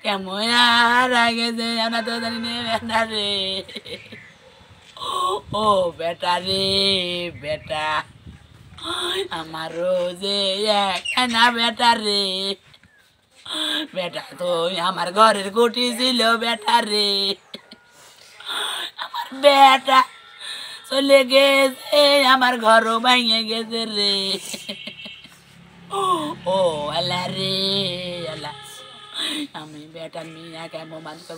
কেমন আর আগে যে আমরা তো জানি নে বেটা রে। ও বেটা রে বেটা, আমারও যে না বেটা রে। বেটা তো আমার ঘরের কুটি ছিল বেটা রে। আমার বেটা চলে গেছে, আমার ঘরও ভেঙে গেছে রে। ও আল্লাহ রে আল্লাহ, আমি বেটার মিয়া কেমন মানুষ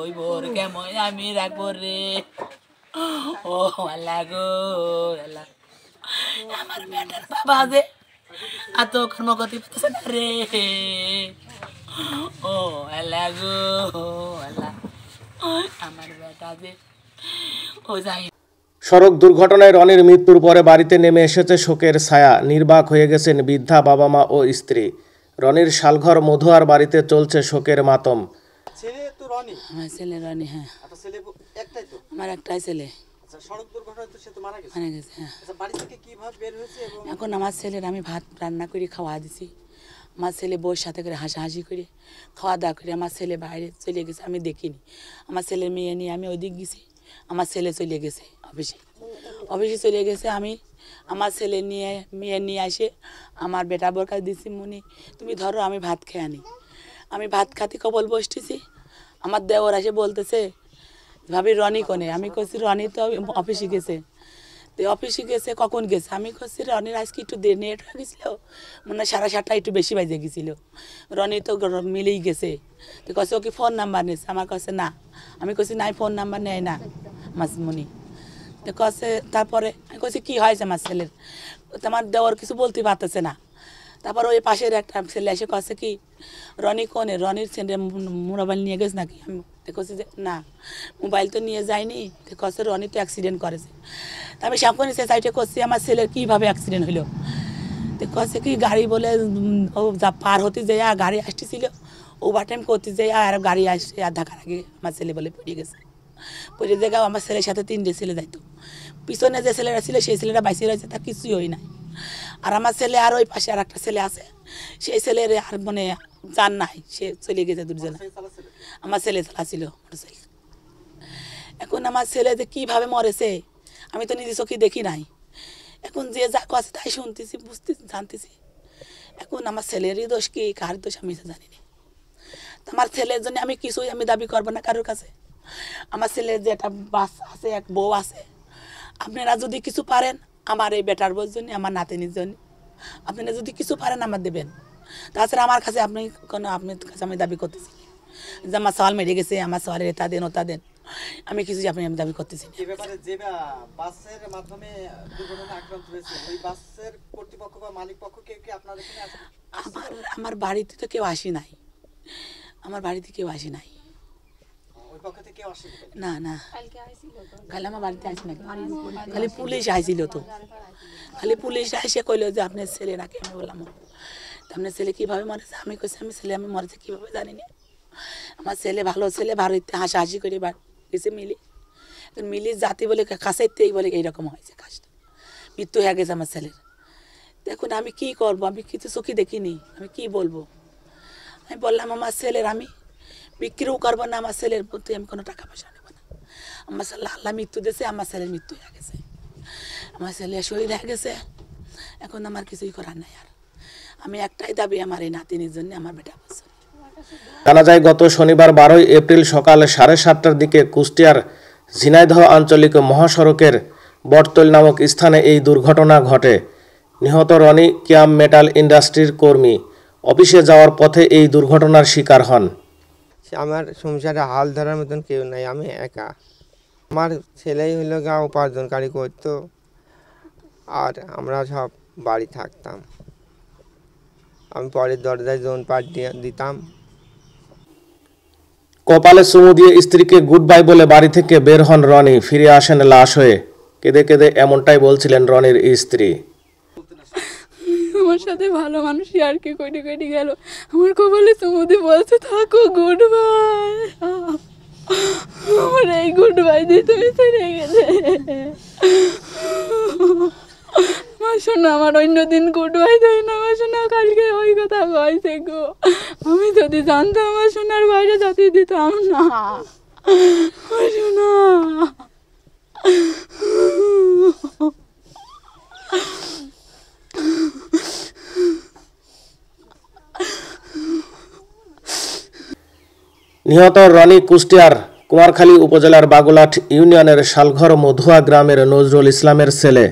ওই বোর কেমন আমি রাখবো রে। ও আল্লাহ গো আল্লাহ, আমার বেটার বাবা যে এত কর্মগতি পাচ্ছে না রে। ও আল্লাহ গো আল্লাহ, আমার বেটা যে ও যাই। সড়ক দুর্ঘটনায় রনির মৃত্যুর পরে বাড়িতে নেমে এসেছে শোকের ছায়া। নির্বাক হয়ে গেছেন বৃদ্ধা বাবা মা ও স্ত্রী। রনির শালঘর মধুয়ার বাড়িতে চলছে শোকের মাতম। ছেলে তো রনি? আমার ছেলে রনি। হ্যাঁ, আপনার ছেলে একটাই তো? আমার একটাই ছেলে। আচ্ছা, সড়ক দুর্ঘটনায় তো সে তো মারা গেছে? মারা গেছে, হ্যাঁ। আচ্ছা, বাড়ি থেকে কিভাবে বের হয়েছে? এবং এখন আমার ছেলের আমি ভাত রান্না করে খাওয়া দিছি। আমার ছেলে বউর সাথে করে হাসাহাসি করে খাওয়া দাওয়া করে আমার ছেলে বাইরে চলে গেছে, আমি দেখিনি। আমার ছেলের মেয়ে নিয়ে আমি ওইদিক গেছি, আমার ছেলে চলে গেছে অফিসে চলে গেছে। আমি আমার ছেলে নিয়ে মেয়ে নিয়ে আসে আমার বেটা বোর কাছে দিছি, মুনি তুমি ধরো আমি ভাত খেয়ে আনি। আমি ভাত খাতে কবল বসতেছি, আমার দেওর আসে বলতেছে ভাবি রনি কোনে? আমি কইছি রনি তো অফিসে গেছে। তো অফিসে গেছে কখন গেছে? আমি কইছি রনির আজকে একটু নেট হয়ে গেছিল, মনে হয় 7:30 একটু বেশি বাজে গেছিলো। রনি তো মিলেই গেছে। তো কছে ও কি ফোন নাম্বার নিয়েছে? আমার কাছে না। আমি কইছি নাই, ফোন নাম্বার নেয় না মাসিমণি। তো কছে তারপরে আমি কইছি কী হয়েছে আমার ছেলের? তোমার দেওয়ার কিছু বলতে পারতেছে না। তারপর ওই পাশের একটা ছেলে এসে কছে কি রনি কোনে? রনির ছেলে মোবাইল নিয়ে গেছে নাকি? আমি কছি যে না, মোবাইল তো নিয়ে যায়নি। তো কছে রনি তো অ্যাক্সিডেন্ট করেছে। তা আমি সামনে সে সাইডে করছি আমার ছেলের কীভাবে অ্যাক্সিডেন্ট হলো। তো কছে কি গাড়ি বলে ও যা পার হতে যাই গাড়ি আসতেছিল, ওভারটাইম করতে যাই আর গাড়ি আসছে, আর ধাক্কার আগে আমার ছেলে বলে পড়ে গেছে। পড়ে জায়গায় আমার ছেলের সাথে 3টে ছেলে যাইতো। পিছনে যে ছেলেরা ছিল সেই ছেলেটা বাইসে রয়েছে, তার কিছুই হয় নাই। আর আমার ছেলে আর ওই পাশে আর একটা ছেলে আছে, সেই ছেলের আর মানে জান নাই, সে চলে গেছে দুজনে। আমার ছেলে চালাছিল মোটরসাইকেল। এখন আমার ছেলে যে কীভাবে মরেছে আমি তো নিজে চোখে দেখি নাই। এখন যে যা কাছে তাই শুনতেছি, বুঝতেছি, জানতেছি। এখন আমার ছেলেরই দোষ কি কার দোষ আমি জানি না। তো আমার ছেলের জন্য আমি কিছুই আমি দাবি করবো না কারোর কাছে। আমার ছেলের যে একটা বাচ্চা আছে, এক বউ আছে, আপনারা যদি কিছু পারেন আমার এই বেটার বউর জন্য, আমার নাতিনির জন্য আপনারা যদি কিছু পারেন আমার দেবেন। তাছাড়া আমার কাছে আপনি কোনো আপনার কাছে আমি দাবি করতেছি যে আমার সওয়াল মেরে গেছে, আমার সওয়ালের এটা দেন ওটা দেন, আমি কিছু আপনি আমি দাবি করতেছি। আমার বাড়িতে তো কেউ আসি নাই, আমার বাড়িতে কেউ আসি নাই। না না, খালি আমার বাড়িতে আসি না, খালি পুলিশ আইছিল। তো খালি পুলিশ এসে কইলো যে আপনার ছেলে নাকি। আমি বললাম আপনার ছেলে কীভাবে মরেছে? আমি কইছি আমি ছেলে আমি মরেছে কীভাবে জানি না। আমার ছেলে ভালো ছেলে, বাড়িতে হাসাহাসি করে গেছে মিলি জাতি বলে কাছেতেই বলে এইরকম হয়েছে কাজটা, মৃত্যু হয়ে গেছে আমার ছেলের। দেখুন আমি কি করব, আমি কিছু চোখে দেখিনি, আমি কি বলবো? আমি বললাম আমার ছেলের আমি বিক্রিও করবো না, আমার ছেলের প্রতি আমি কোনো টাকা পয়সা নেবো না। আমার ছেলে আল্লাহ মৃত্যু দিয়েছে, আমার ছেলের মৃত্যু হয়ে গেছে, আমার ছেলে শহীদ হয়ে গেছে। এখন আমার কিছুই করার নাই। আর আমি একটাই দাবি আমার এই নাতিনির জন্য, আমার বেটা বছর। জানা যায় গত শনিবার 12 এপ্রিল সকাল 7:30টার দিকে কুষ্টিয়ার ঝিনাইদহ আঞ্চলিক মহাসড়কের বটতল নামক স্থানে এই দুর্ঘটনা ঘটে। নিহত রনি কিয়াম মেটাল ইন্ডাস্ট্রির কর্মী। অফিসে যাওয়ার পথে এই দুর্ঘটনার শিকার হন। আমার সংসারে হাল ধরার মতন কেউ নাই, আমি একা। আমার ছেলেই হলো গা উপার্জনকারী করতো, আর আমরা সব বাড়ি থাকতাম। আমি পরের দরজায় জোন পাট দিতাম। কপালে চুমু দিয়ে স্ত্রীকে গুড বাই বলে বাড়ি থেকে বের হন রনি। ফিরে আসেন লাশ হয়ে। কেঁদে কেঁদে এমনটাই বলছিলেন রনির স্ত্রী। আমার সাথে ভালো মানুষই আর কি কইটে কইটে গেল, আমার কপালে চুমু দিয়ে বলছে থাকো গুড বাই। আমার এই গুড বাই দিয়ে তুমি চলে গেলে। আমার শোনা আমার অন্য দিন কুটবাই দেয় না, আমার শোনা কালকে ওই কথা কয়েছে গো। আমি যদি জানতাম আমার সোনার বাইরে যাতে দিতাম না। আমার শোনা নিহত রনি কুষ্টিয়ার কুমারখালী উপজেলার বাগুলাট ইউনিয়নের শালঘর মধুয়া গ্রামের নজরুল ইসলামের ছেলে।